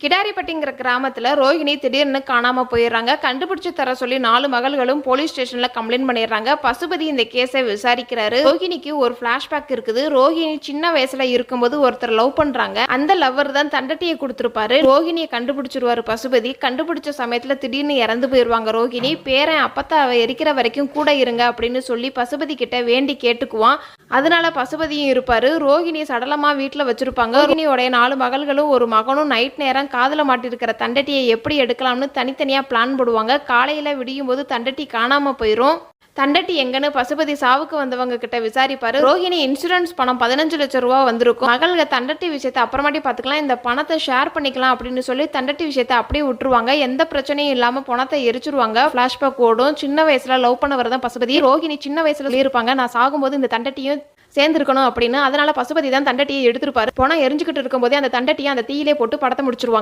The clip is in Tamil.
கிடாரிப்பட்டிங்கிற கிராமத்துல ரோஹிணி திடீர்னு காணாம போயிடுறாங்க. கண்டுபிடிச்சு தர சொல்லி 4 மகள்களும் போலீஸ் ஸ்டேஷன்ல கம்ப்ளைண்ட் பண்ணிடுறாங்க. பசுபதி இந்த கேஸை விசாரிக்கிறாரு. ரோஹிணிக்கு ஒரு பிளாஷ்பேக் இருக்குது. ரோஹிணி சின்ன வயசுல இருக்கும்போது ஒருத்தர் லவ் பண்றாங்க. அந்த லவ்வர் தான் தண்டட்டியை கொடுத்திருப்பாரு. ரோஹிணியை கண்டுபிடிச்சிருவாரு பசுபதி. கண்டுபிடிச்ச சமயத்துல திடீர்னு இறந்து போயிருவாங்க ரோஹிணி. பேரன் அப்பத்தாவை எரிக்கிற வரைக்கும் கூட இருங்க அப்படின்னு சொல்லி பசுபதி கிட்ட வேண்டி கேட்டுக்குவான். அதனால பசுபதியும் இருப்பாரு. ரோஹிணி சடலமா வீட்டுல வச்சிருப்பாங்க. ரோஹிணியோடைய 4 மகள்களும் ஒரு மகனும் நைட் நேரம் காதுல மாட்டிருக்கிற தண்டட்டியை எப்படி எடுக்கலாம்னு தனித்தனியா பிளான் போடுவாங்க. காலையில விடியும் போது தண்டட்டி காணாம போயிரும். தண்டட்டி எங்கன்னு பசுபதி சாவுக்கு வந்தவங்க கிட்ட விசாரிப்பாரு. ரோஹிணி இன்சூரன்ஸ் பணம் 15 லட்சம் ரூபா வந்திருக்கும். மகள்க தண்டட்டி விஷயத்தை அப்புறமாட்டி பாத்துக்கலாம், இந்த பணத்தை ஷேர் பண்ணிக்கலாம் அப்படின்னு சொல்லி தண்டட்டி விஷயத்தை அப்படியே விட்டுருவாங்க. எந்த பிரச்சனையும் இல்லாம பணத்தை எரிச்சிருவாங்க. பிளாஷ்பேக் ஓடும். சின்ன வயசுல லவ் பண்ணவர் தான் பசுபதி. ரோஹிணி சின்ன வயசுல இருப்பாங்க, நான் சாகும்போது இந்த தண்டட்டியும் சேர்ந்திருக்கணும் அப்படின்னு. அதனால பசுபதி தான் தண்டட்டியை எடுத்திருப்பாரு. பணம் எரிஞ்சுக்கிட்டு இருக்கும் போதே அந்த தண்டட்டியை அந்த தீயிலே போட்டு படத்தை முடிச்சிருவாங்க.